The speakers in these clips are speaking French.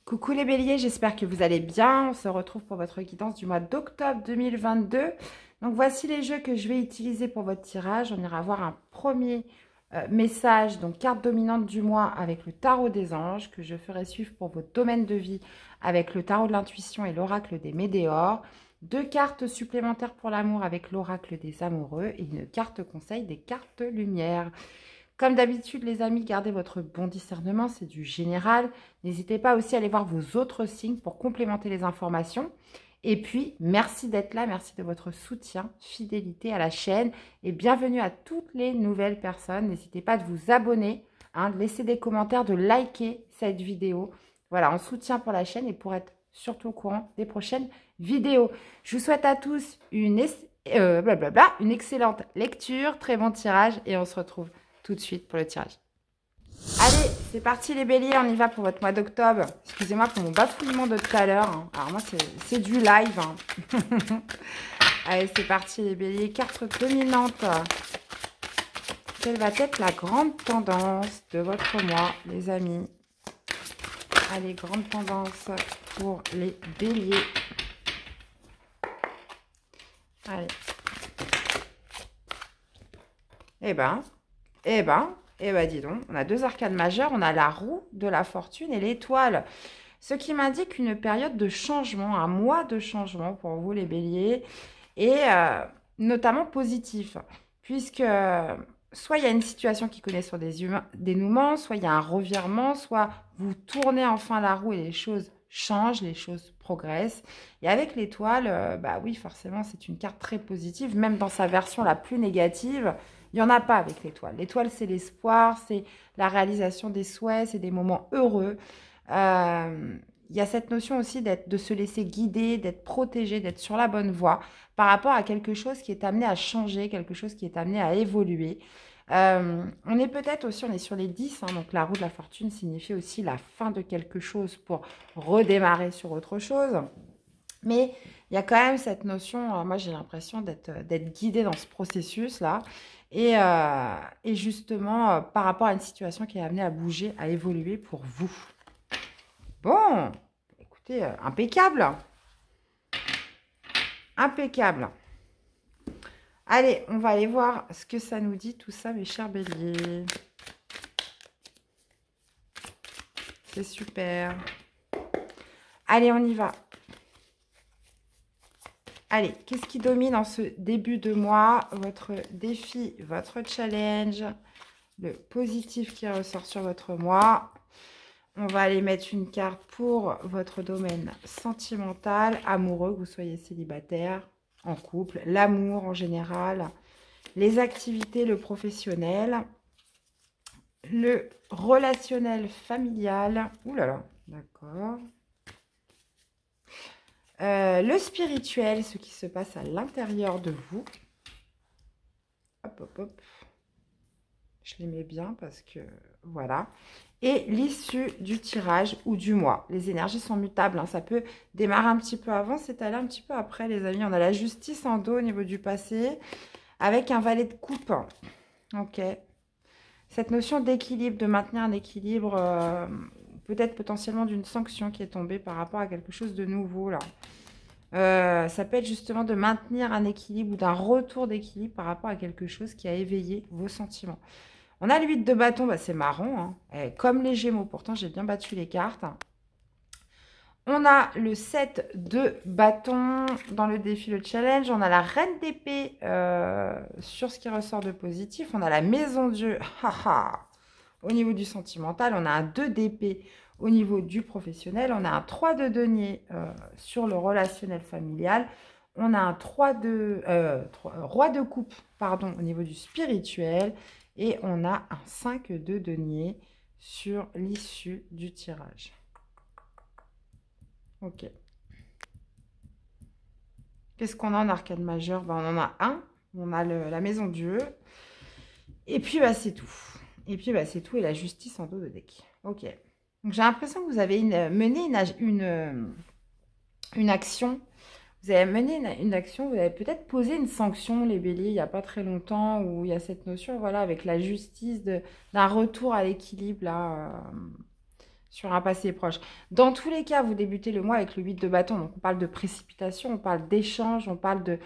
Coucou les béliers, j'espère que vous allez bien. On se retrouve pour votre guidance du mois d'octobre 2022. Donc voici les jeux que je vais utiliser pour votre tirage. On ira voir un premier message, donc carte dominante du mois avec le tarot des anges, que je ferai suivre pour votre domaine de vie avec le tarot de l'intuition et l'oracle des météores. Deux cartes supplémentaires pour l'amour avec l'oracle des amoureux et une carte conseil des cartes lumière. Comme d'habitude, les amis, gardez votre bon discernement, c'est du général. N'hésitez pas aussi à aller voir vos autres signes pour complémenter les informations. Et puis, merci d'être là, merci de votre soutien, fidélité à la chaîne et bienvenue à toutes les nouvelles personnes. N'hésitez pas de vous abonner, de laisser des commentaires, de liker cette vidéo. Voilà, en soutien pour la chaîne et pour être surtout au courant des prochaines vidéos. Je vous souhaite à tous une excellente lecture, très bon tirage et on se retrouve tout de suite pour le tirage. Allez, c'est parti les béliers, on y va pour votre mois d'octobre. Excusez-moi pour mon bafouillement de tout à l'heure. Alors moi, c'est du live. Allez, c'est parti les béliers. Carte dominante. Quelle va être la grande tendance de votre mois, les amis? Allez, grande tendance pour les béliers. Allez. Eh ben, dis donc, on a deux arcanes majeures, on a la roue de la fortune et l'étoile. Ce qui m'indique une période de changement, un mois de changement pour vous les béliers, et notamment positif, puisque soit il y a une situation qui connaît sur des dénouements, soit il y a un revirement, soit vous tournez enfin la roue et les choses changent, les choses progressent. Et avec l'étoile, bah oui, forcément, c'est une carte très positive, même dans sa version la plus négative. Il n'y en a pas avec l'étoile. L'étoile, c'est l'espoir, c'est la réalisation des souhaits, c'est des moments heureux. Il y a cette notion aussi de se laisser guider, d'être protégé, d'être sur la bonne voie par rapport à quelque chose qui est amené à changer, quelque chose qui est amené à évoluer. On est peut-être aussi, on est sur les 10, donc la roue de la fortune signifie aussi la fin de quelque chose pour redémarrer sur autre chose. Mais il y a quand même cette notion, moi j'ai l'impression d'être guidée dans ce processus-là. Et justement, par rapport à une situation qui est amenée à bouger, à évoluer pour vous. Bon, écoutez, impeccable. Impeccable. Allez, on va aller voir ce que ça nous dit tout ça, mes chers béliers. C'est super. Allez, on y va. Allez, qu'est-ce qui domine en ce début de mois? Votre défi, votre challenge, le positif qui ressort sur votre mois. On va aller mettre une carte pour votre domaine sentimental, amoureux, que vous soyez célibataire, en couple, l'amour en général, les activités, le professionnel, le relationnel familial. Ouh là là, d'accord. Le spirituel, ce qui se passe à l'intérieur de vous. Hop, hop, hop. Je les mets bien parce que voilà. Et l'issue du tirage ou du mois. Les énergies sont mutables. Ça peut démarrer un petit peu avant, s'étaler un petit peu après, les amis. On a la justice en dos au niveau du passé avec un valet de coupe. Ok. Cette notion d'équilibre, de maintenir un équilibre, peut-être potentiellement d'une sanction qui est tombée par rapport à quelque chose de nouveau là. Ça peut être justement de maintenir un équilibre ou d'un retour d'équilibre par rapport à quelque chose qui a éveillé vos sentiments. On a le 8 de bâton, bah c'est marrant, comme les Gémeaux, pourtant j'ai bien battu les cartes. On a le 7 de bâton dans le défi, le challenge. On a la reine d'épée sur ce qui ressort de positif. On a la maison Dieu au niveau du sentimental. On a un 2 d'épée au niveau du professionnel. On a un 3 de denier sur le relationnel familial. On a un roi de coupe pardon, au niveau du spirituel. Et on a un 5 de denier sur l'issue du tirage. Ok. Qu'est-ce qu'on a en arcane majeure? On en a un. On a la maison Dieu. Et puis, c'est tout. Et puis, c'est tout. Et la justice en dos de deck. Ok. Donc, j'ai l'impression que vous avez mené une action. Vous avez mené une action. Vous avez peut-être posé une sanction, les béliers, il n'y a pas très longtemps, où il y a cette notion, voilà, avec la justice d'un retour à l'équilibre, là, sur un passé proche. Dans tous les cas, vous débutez le mois avec le 8 de bâton. Donc, on parle de précipitation, on parle d'échange, on parle de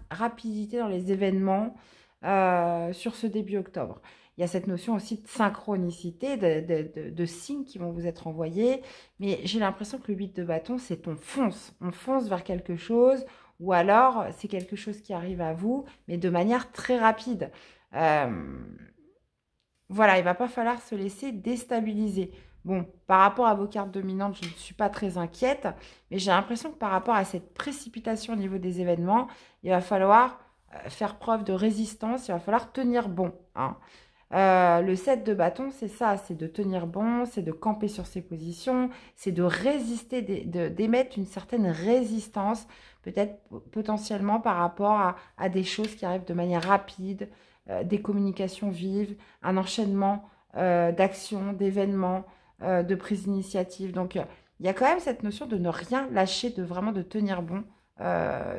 rapidité dans les événements sur ce début octobre. Il y a cette notion aussi de synchronicité, de signes qui vont vous être envoyés. Mais j'ai l'impression que le 8 de bâton, c'est on fonce. On fonce vers quelque chose ou alors c'est quelque chose qui arrive à vous, mais de manière très rapide. Voilà, il ne va pas falloir se laisser déstabiliser. Bon, par rapport à vos cartes dominantes, je ne suis pas très inquiète, mais j'ai l'impression que par rapport à cette précipitation au niveau des événements, il va falloir faire preuve de résistance, il va falloir tenir bon. Hein. Le 7 de bâton, c'est ça, c'est de tenir bon, c'est de camper sur ses positions, c'est de résister, d'émettre une certaine résistance, peut-être potentiellement par rapport à des choses qui arrivent de manière rapide, des communications vives, un enchaînement d'actions, d'événements, de prise d'initiative. Donc, il y a quand même cette notion de ne rien lâcher, de vraiment de tenir bon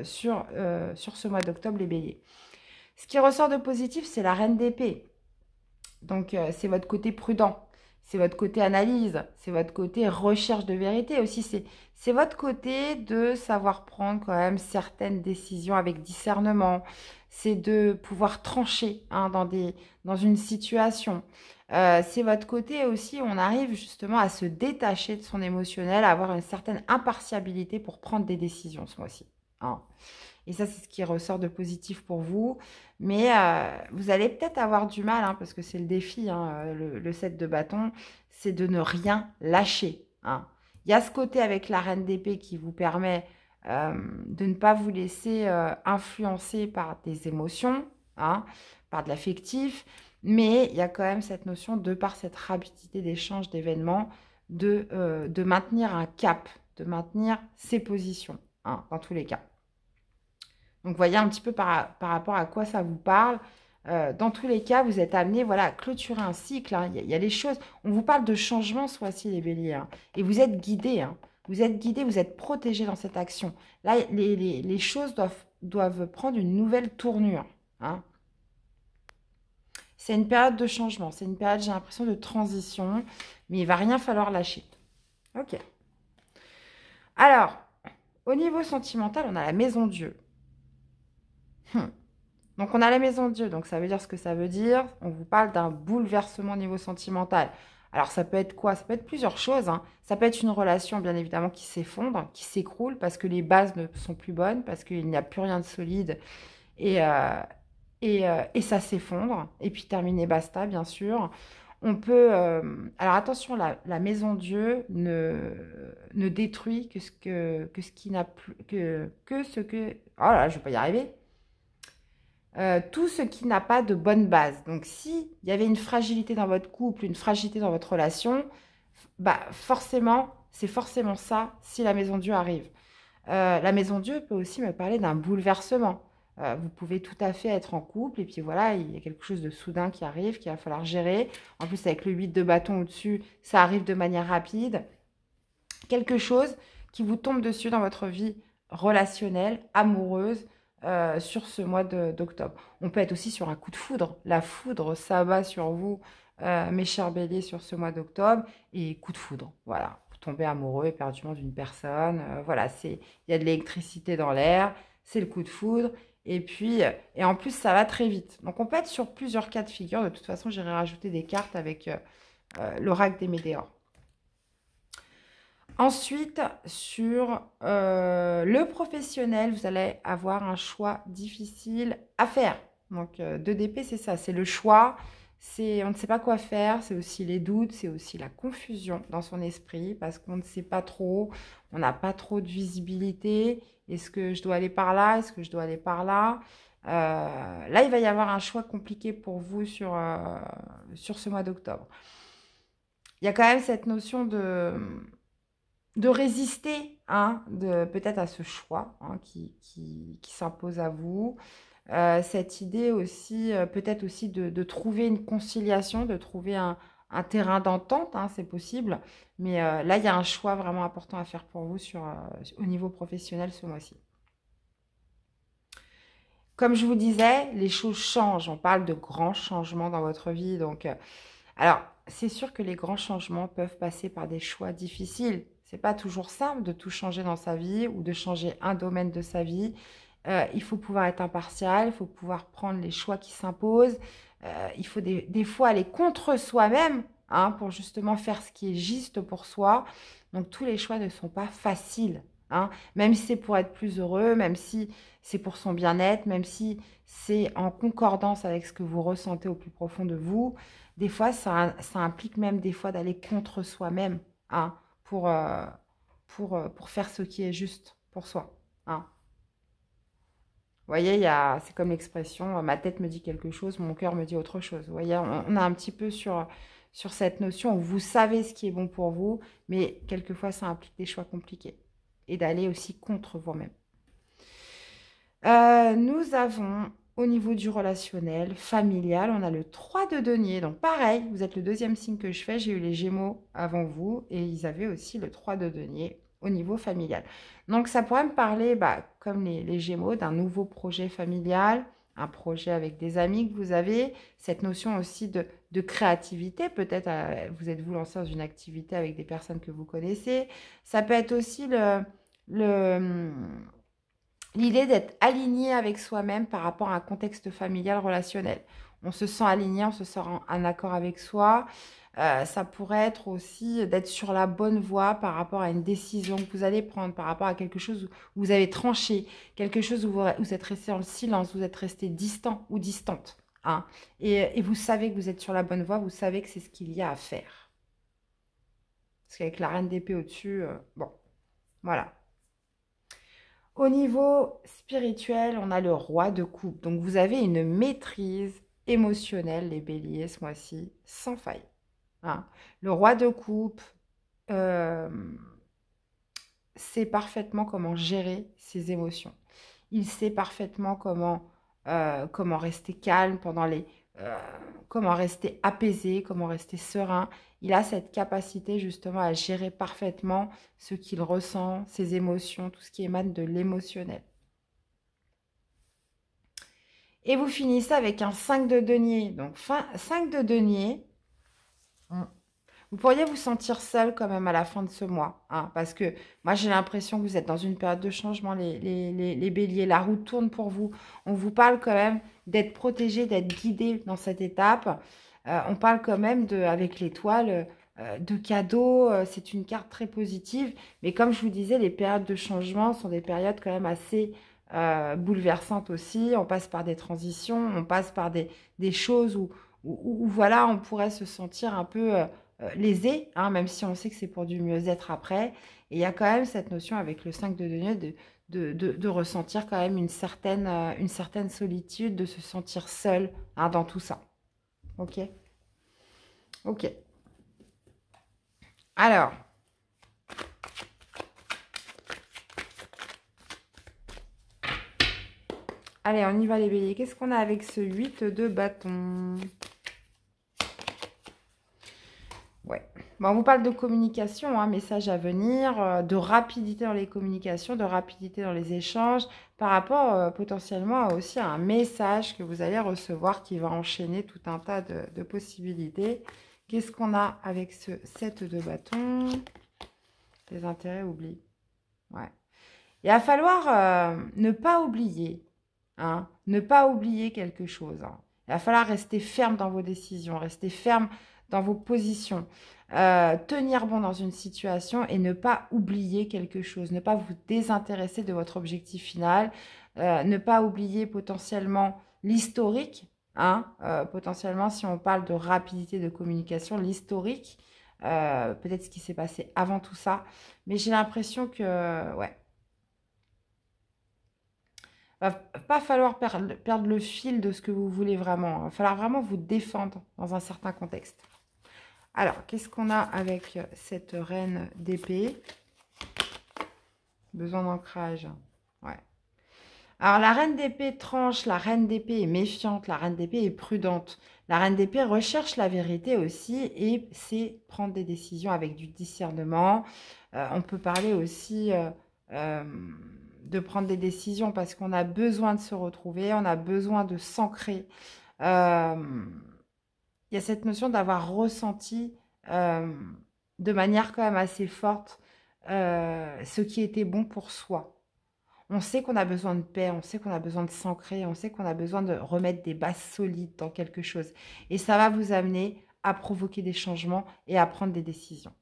sur ce mois d'octobre, les béliers. Ce qui ressort de positif, c'est la reine d'épée. Donc, c'est votre côté prudent, c'est votre côté analyse, c'est votre côté recherche de vérité aussi. C'est votre côté de savoir prendre quand même certaines décisions avec discernement. C'est de pouvoir trancher hein, dans une situation. C'est votre côté aussi, on arrive justement à se détacher de son émotionnel, à avoir une certaine impartialité pour prendre des décisions ce mois-ci. Hein. Et ça, c'est ce qui ressort de positif pour vous. Mais vous allez peut-être avoir du mal, hein, parce que c'est le défi, hein, le 7 de bâton, c'est de ne rien lâcher. Hein. Il y a ce côté avec la reine d'épée qui vous permet de ne pas vous laisser influencer par des émotions, hein, par de l'affectif. Mais il y a quand même cette notion, de par cette rapidité d'échange d'événements, de maintenir un cap, de maintenir ses positions, hein, dans tous les cas. Donc, voyez un petit peu par rapport à quoi ça vous parle. Dans tous les cas, vous êtes amené voilà, à clôturer un cycle. Hein. Il y a les choses. On vous parle de changement ce mois-ci, les béliers. Hein. Et vous êtes guidés. Hein. Vous êtes guidés, vous êtes protégés dans cette action. Là, les choses doivent prendre une nouvelle tournure. Hein. C'est une période de changement. C'est une période, j'ai l'impression, de transition. Mais il ne va rien falloir lâcher. Ok. Alors, au niveau sentimental, on a la maison Dieu. Donc, on a la maison de Dieu, donc ça veut dire ce que ça veut dire. On vous parle d'un bouleversement au niveau sentimental. Alors, ça peut être quoi? Ça peut être plusieurs choses. Hein. Ça peut être une relation, bien évidemment, qui s'effondre, qui s'écroule parce que les bases ne sont plus bonnes, parce qu'il n'y a plus rien de solide et ça s'effondre. Et puis, terminer, basta, bien sûr. On peut... alors, attention, la maison Dieu ne détruit que ce qui n'a plus... que ce que... Oh là, je ne vais pas y arriver. Tout ce qui n'a pas de bonne base. Donc, s'il y avait une fragilité dans votre couple, une fragilité dans votre relation, bah forcément, c'est forcément ça si la maison Dieu arrive. La maison Dieu peut aussi me parler d'un bouleversement. Vous pouvez tout à fait être en couple et puis voilà, il y a quelque chose de soudain qui arrive, qu'il va falloir gérer. En plus, avec le 8 de bâton au-dessus, ça arrive de manière rapide. Quelque chose qui vous tombe dessus dans votre vie relationnelle, amoureuse, sur ce mois d'octobre. On peut être aussi sur un coup de foudre. La foudre s'abat sur vous, mes chers béliers, sur ce mois d'octobre. Et coup de foudre, voilà. Vous tombez amoureux éperdument d'une personne. Voilà, il y a de l'électricité dans l'air. C'est le coup de foudre. Et puis, et en plus, ça va très vite. Donc, on peut être sur plusieurs cas de figure. De toute façon, j'irai rajouter des cartes avec l'oracle des Météores. Ensuite, sur le professionnel, vous allez avoir un choix difficile à faire. Donc, 2 d'épée, c'est ça, c'est le choix, on ne sait pas quoi faire, c'est aussi les doutes, c'est aussi la confusion dans son esprit parce qu'on ne sait pas trop, on n'a pas trop de visibilité. Est-ce que je dois aller par là? Est-ce que je dois aller par là? Là, il va y avoir un choix compliqué pour vous sur ce mois d'octobre. Il y a quand même cette notion de résister hein, peut-être à ce choix hein, qui s'impose à vous. Cette idée aussi, peut-être aussi de trouver une conciliation, de trouver un terrain d'entente, hein, c'est possible. Mais là, il y a un choix vraiment important à faire pour vous au niveau professionnel ce mois-ci. Comme je vous disais, les choses changent. On parle de grands changements dans votre vie. Donc, alors, c'est sûr que les grands changements peuvent passer par des choix difficiles. C'est pas toujours simple de tout changer dans sa vie ou de changer un domaine de sa vie. Il faut pouvoir être impartial, il faut pouvoir prendre les choix qui s'imposent. Il faut des fois aller contre soi-même, hein, pour justement faire ce qui est juste pour soi. Donc tous les choix ne sont pas faciles, hein, même si c'est pour être plus heureux, même si c'est pour son bien-être, même si c'est en concordance avec ce que vous ressentez au plus profond de vous. Des fois, ça implique même des fois d'aller contre soi-même, hein, pour faire ce qui est juste pour soi, hein. Vous voyez, c'est comme l'expression, ma tête me dit quelque chose, mon cœur me dit autre chose. Vous voyez, on a un petit peu sur cette notion où vous savez ce qui est bon pour vous, mais quelquefois, ça implique des choix compliqués et d'aller aussi contre vous-même. Nous avons, au niveau du relationnel, familial, on a le 3 de denier. Donc pareil, vous êtes le deuxième signe que je fais. J'ai eu les Gémeaux avant vous et ils avaient aussi le 3 de denier au niveau familial. Donc ça pourrait me parler, comme les Gémeaux, d'un nouveau projet familial, un projet avec des amis que vous avez, cette notion aussi de créativité. Peut-être vous êtes-vous lancé dans une activité avec des personnes que vous connaissez. Ça peut être aussi l'idée d'être aligné avec soi-même par rapport à un contexte familial relationnel. On se sent aligné, on se sent en accord avec soi. Ça pourrait être aussi d'être sur la bonne voie par rapport à une décision que vous allez prendre, par rapport à quelque chose où vous avez tranché, quelque chose où vous êtes resté dans le silence, vous êtes resté distant ou distante, hein. Et vous savez que vous êtes sur la bonne voie, vous savez que c'est ce qu'il y a à faire. Parce qu'avec la reine d'épée au-dessus, bon, voilà. Au niveau spirituel, on a le roi de coupe. Donc, vous avez une maîtrise émotionnelle, les béliers, ce mois-ci, sans faille, hein. Le roi de coupe euh, sait parfaitement comment gérer ses émotions. Il sait parfaitement comment rester calme euh, comment rester apaisé, comment rester serein. Il a cette capacité justement à gérer parfaitement ce qu'il ressent, ses émotions, tout ce qui émane de l'émotionnel. Et vous finissez avec un 5 de denier. Donc 5 de denier, vous pourriez vous sentir seul quand même à la fin de ce mois, hein, parce que moi j'ai l'impression que vous êtes dans une période de changement, les béliers, la roue tourne pour vous. On vous parle quand même d'être protégé, d'être guidé dans cette étape. On parle quand même, avec l'étoile, de cadeaux. C'est une carte très positive, mais comme je vous disais, les périodes de changement sont des périodes quand même assez bouleversantes aussi. On passe par des transitions, on passe par des choses où, voilà, on pourrait se sentir un peu lésé, hein, même si on sait que c'est pour du mieux-être après. Et il y a quand même cette notion avec le 5 de denier de ressentir quand même une certaine solitude, de se sentir seul, hein, dans tout ça. Ok. Ok. Alors, allez, on y va les béliers. Qu'est-ce qu'on a avec ce 8 de bâton? Ouais. Bon, on vous parle de communication, hein, message à venir, de rapidité dans les communications, de rapidité dans les échanges, par rapport potentiellement aussi à un message que vous allez recevoir qui va enchaîner tout un tas de possibilités. Qu'est-ce qu'on a avec ce 7 de bâton? Les intérêts oubliés. Ouais. Il va falloir ne pas oublier, hein, ne pas oublier quelque chose, hein. Il va falloir rester ferme dans vos décisions, rester ferme dans vos positions, tenir bon dans une situation et ne pas oublier quelque chose, ne pas vous désintéresser de votre objectif final, ne pas oublier potentiellement l'historique, hein, potentiellement si on parle de rapidité de communication, l'historique, peut-être ce qui s'est passé avant tout ça, mais j'ai l'impression que, ouais, va pas falloir perdre le fil de ce que vous voulez vraiment. Il va falloir vraiment vous défendre dans un certain contexte. Alors, qu'est-ce qu'on a avec cette reine d'épée? Besoin d'ancrage. Ouais. Alors, la reine d'épée tranche, la reine d'épée est méfiante, la reine d'épée est prudente. La reine d'épée recherche la vérité aussi et sait prendre des décisions avec du discernement. On peut parler aussi de prendre des décisions parce qu'on a besoin de se retrouver, on a besoin de s'ancrer. il y a cette notion d'avoir ressenti de manière quand même assez forte ce qui était bon pour soi. On sait qu'on a besoin de paix, on sait qu'on a besoin de s'ancrer, on sait qu'on a besoin de remettre des bases solides dans quelque chose. Et ça va vous amener à provoquer des changements et à prendre des décisions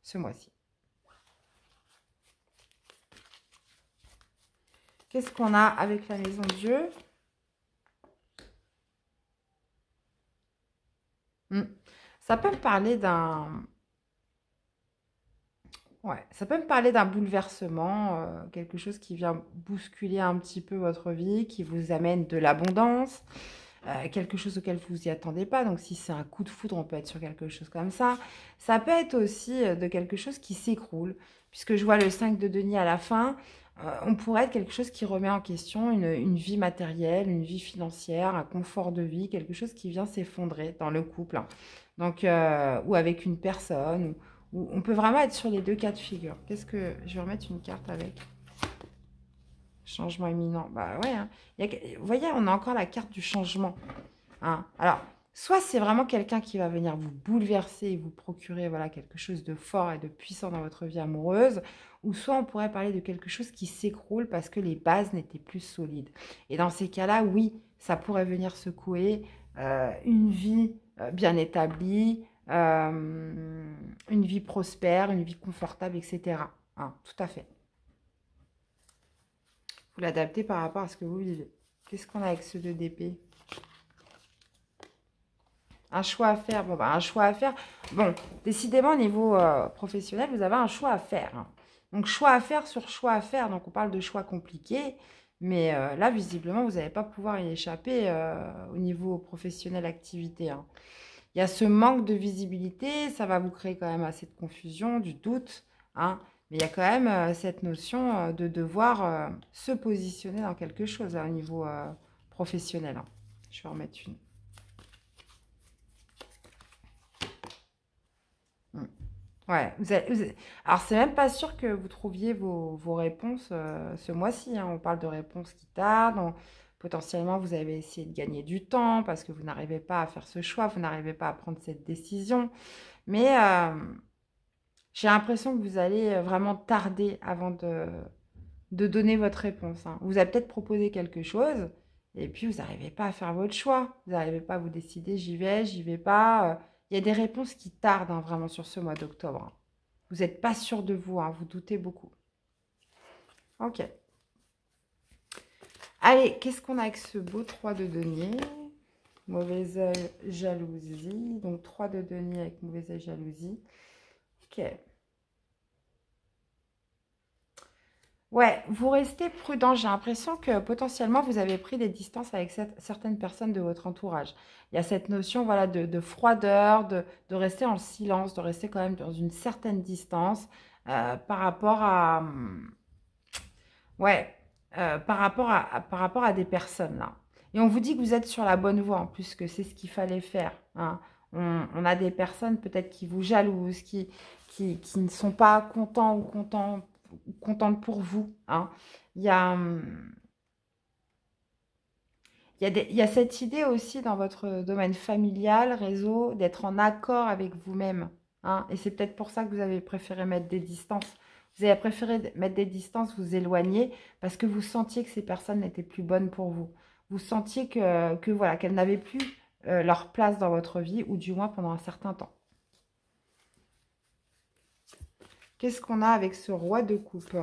ce mois-ci. Qu'est-ce qu'on a avec la maison Dieu? Ça peut me parler d'un... Ouais, ça peut me parler d'un bouleversement, quelque chose qui vient bousculer un petit peu votre vie, qui vous amène de l'abondance, quelque chose auquel vous vous y attendez pas. Donc si c'est un coup de foudre, on peut être sur quelque chose comme ça. Ça peut être aussi de quelque chose qui s'écroule, puisque je vois le 5 de denier à la fin. On pourrait être quelque chose qui remet en question une vie matérielle, une vie financière, un confort de vie, quelque chose qui vient s'effondrer dans le couple. Hein. Donc, ou avec une personne, ou on peut vraiment être sur les deux cas de figure. Qu'est-ce que... Je vais remettre une carte avec. Changement imminent. Bah ouais. Hein. Vous voyez, on a encore la carte du changement. Hein. Alors, soit c'est vraiment quelqu'un qui va venir vous bouleverser et vous procurer voilà, quelque chose de fort et de puissant dans votre vie amoureuse, ou soit on pourrait parler de quelque chose qui s'écroule parce que les bases n'étaient plus solides. Et dans ces cas-là, oui, ça pourrait venir secouer une vie bien établie, une vie prospère, une vie confortable, etc. Hein, tout à fait. Vous l'adaptez par rapport à ce que vous vivez. Qu'est-ce qu'on a avec ce 2 d'épée? Un choix à faire. Bon, bah, un choix à faire. Bon, décidément, au niveau professionnel, vous avez un choix à faire. Hein. Donc, choix à faire sur choix à faire. Donc, on parle de choix compliqués. Mais là, visiblement, vous n'allez pas pouvoir y échapper au niveau professionnel activité. Hein. Il y a ce manque de visibilité. Ça va vous créer quand même assez de confusion, du doute. Hein. Mais il y a quand même cette notion de devoir se positionner dans quelque chose là, au niveau professionnel. Hein. Je vais en remettre une. Ouais, alors c'est même pas sûr que vous trouviez vos réponses ce mois-ci. Hein. On parle de réponses qui tardent. Potentiellement, vous avez essayé de gagner du temps parce que vous n'arrivez pas à faire ce choix, vous n'arrivez pas à prendre cette décision. Mais j'ai l'impression que vous allez vraiment tarder avant de donner votre réponse. Hein. Vous avez peut-être proposé quelque chose et puis vous n'arrivez pas à faire votre choix. Vous n'arrivez pas à vous décider, j'y vais pas. Il y a des réponses qui tardent hein, vraiment sur ce mois d'octobre. Hein. Vous n'êtes pas sûr de vous, hein, vous doutez beaucoup. Ok. Allez, qu'est-ce qu'on a avec ce beau 3 de denier? Mauvais œil, jalousie. Donc 3 de denier avec mauvais œil, jalousie. Ok. Ouais, vous restez prudent. J'ai l'impression que potentiellement, vous avez pris des distances avec certaines personnes de votre entourage. Il y a cette notion voilà, de froideur, de rester en silence, de rester quand même dans une certaine distance par rapport à... ouais, par rapport à des personnes là. Et on vous dit que vous êtes sur la bonne voie en plus, que c'est ce qu'il fallait faire. Hein. On a des personnes peut-être qui vous jalousent, qui ne sont pas contents ou contentes pour vous. Hein. Il y a, il y a cette idée aussi dans votre domaine familial, réseau, d'être en accord avec vous-même. Hein. Et c'est peut-être pour ça que vous avez préféré mettre des distances. Vous avez préféré mettre des distances, vous éloigner, parce que vous sentiez que ces personnes n'étaient plus bonnes pour vous. Vous sentiez que voilà, qu'elles n'avaient plus leur place dans votre vie, ou du moins pendant un certain temps. Qu'est-ce qu'on a avec ce roi de coupe?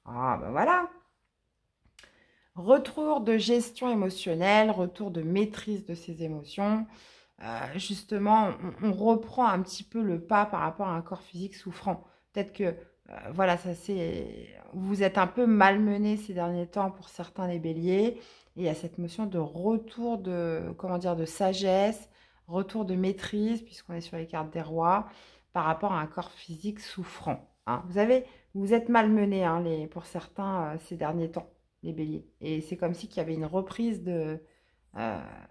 Ah, ben voilà. Retour de gestion émotionnelle, retour de maîtrise de ses émotions. Justement, on reprend un petit peu le pas par rapport à un corps physique souffrant. Peut-être que, voilà, ça c'est... Vous êtes un peu malmené ces derniers temps pour certains les béliers. Et il y a cette notion de retour de, comment dire, de sagesse, retour de maîtrise, puisqu'on est sur les cartes des rois, par rapport à un corps physique souffrant. Hein. Vous êtes malmené hein, pour certains ces derniers temps, les béliers. Et c'est comme si qu'il y avait une reprise de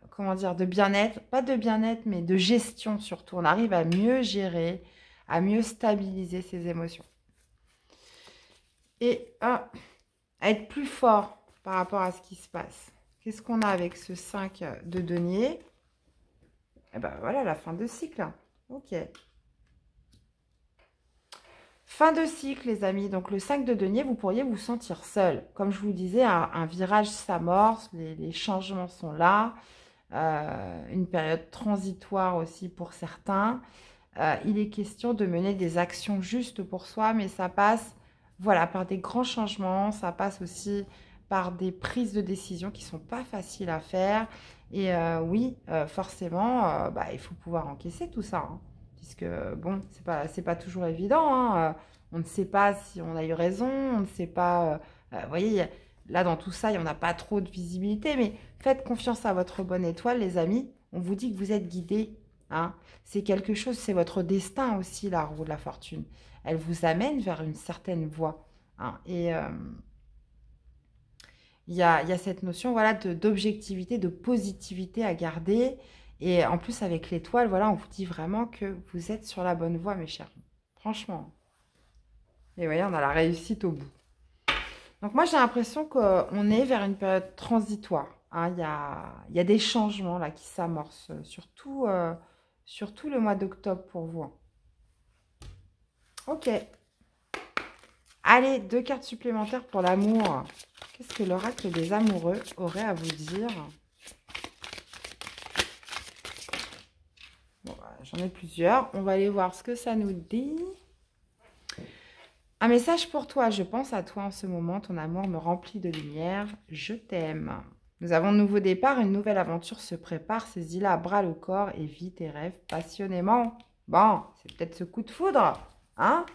comment dire, de bien-être, pas de bien-être, mais de gestion surtout. On arrive à mieux gérer, à mieux stabiliser ses émotions. Et à être plus fort par rapport à ce qui se passe. Qu'est-ce qu'on a avec ce 5 de denier? Et ben voilà, la fin de cycle. Ok. Fin de cycle, les amis. Donc, le 5 de denier, vous pourriez vous sentir seul. Comme je vous disais, un virage s'amorce, les changements sont là. Une période transitoire aussi pour certains. Il est question de mener des actions justes pour soi, mais ça passe, voilà, par des grands changements. Ça passe aussi par des prises de décision qui ne sont pas faciles à faire. Et oui, forcément, bah, il faut pouvoir encaisser tout ça, hein. Puisque, bon, c'est pas toujours évident, hein. On ne sait pas si on a eu raison, on ne sait pas... vous voyez, là, dans tout ça, il n'y en a pas trop de visibilité, mais faites confiance à votre bonne étoile, les amis. On vous dit que vous êtes guidés, hein. C'est quelque chose, c'est votre destin aussi, la roue de la fortune. Elle vous amène vers une certaine voie, hein. Et il y a cette notion, voilà, d'objectivité, de positivité à garder. Et en plus, avec l'étoile, voilà, on vous dit vraiment que vous êtes sur la bonne voie, mes chers. Franchement. Et vous voyez, on a la réussite au bout. Donc moi, j'ai l'impression qu'on est vers une période transitoire, hein. Il y a des changements là qui s'amorcent, surtout le mois d'octobre pour vous, hein. Ok. Allez, 2 cartes supplémentaires pour l'amour. Qu'est-ce que l'oracle des amoureux aurait à vous dire? Bon, j'en ai plusieurs. On va aller voir ce que ça nous dit. Un message pour toi. Je pense à toi en ce moment. Ton amour me remplit de lumière. Je t'aime. Nous avons de nouveau départ. Une nouvelle aventure se prépare. Saisis-la à bras le corps et vis tes rêves passionnément. Bon, c'est peut-être ce coup de foudre, hein?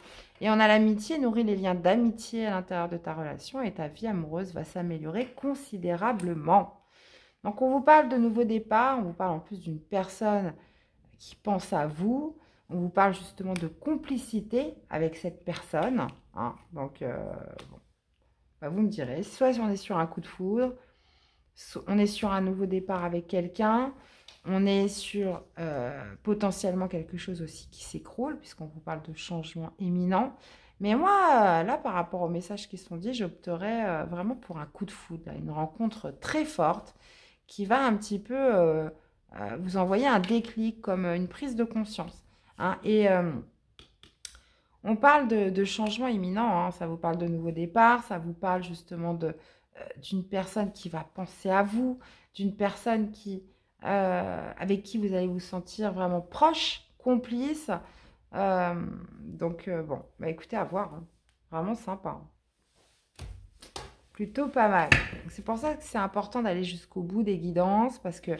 Et on a l'amitié, nourrit les liens d'amitié à l'intérieur de ta relation et ta vie amoureuse va s'améliorer considérablement. Donc, on vous parle de nouveau départ. On vous parle en plus d'une personne qui pense à vous. On vous parle justement de complicité avec cette personne, hein. Donc, bon, bah, vous me direz, soit on est sur un coup de foudre, on est sur un nouveau départ avec quelqu'un, on est sur potentiellement quelque chose aussi qui s'écroule, puisqu'on vous parle de changement imminent. Mais moi, là, par rapport aux messages qui sont dits, j'opterais vraiment pour un coup de foudre, là, une rencontre très forte qui va un petit peu vous envoyer un déclic, comme une prise de conscience, hein. Et on parle de changement imminent, hein. Ça vous parle de nouveau départ, ça vous parle justement d'une personne qui va penser à vous, d'une personne avec qui vous allez vous sentir vraiment proche, complice. Donc, bon, bah, écoutez, à voir, hein. Vraiment sympa, hein. Plutôt pas mal. C'est pour ça que c'est important d'aller jusqu'au bout des guidances, parce que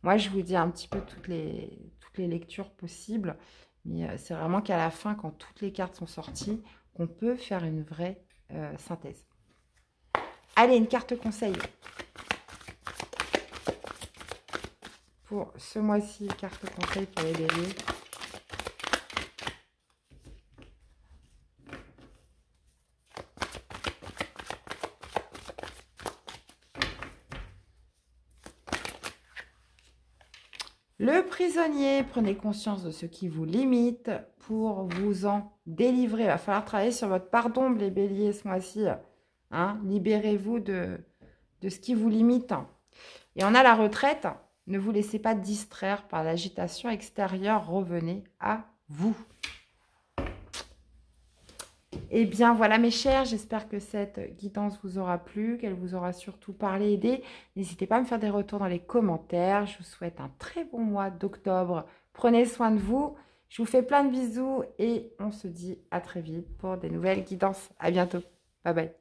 moi, je vous dis un petit peu toutes les lectures possibles. Mais c'est vraiment qu'à la fin, quand toutes les cartes sont sorties, qu'on peut faire une vraie synthèse. Allez, une carte conseil. Pour ce mois-ci, carte conseil pour les béliers. Le prisonnier, prenez conscience de ce qui vous limite pour vous en délivrer. Il va falloir travailler sur votre part d'ombre, les béliers, ce mois-ci, hein. Libérez-vous de ce qui vous limite. Et on a la retraite. Ne vous laissez pas distraire par l'agitation extérieure. Revenez à vous. Eh bien, voilà mes chers, j'espère que cette guidance vous aura plu, qu'elle vous aura surtout parlé, aidé. N'hésitez pas à me faire des retours dans les commentaires. Je vous souhaite un très bon mois d'octobre. Prenez soin de vous. Je vous fais plein de bisous et on se dit à très vite pour des nouvelles guidances. À bientôt. Bye bye.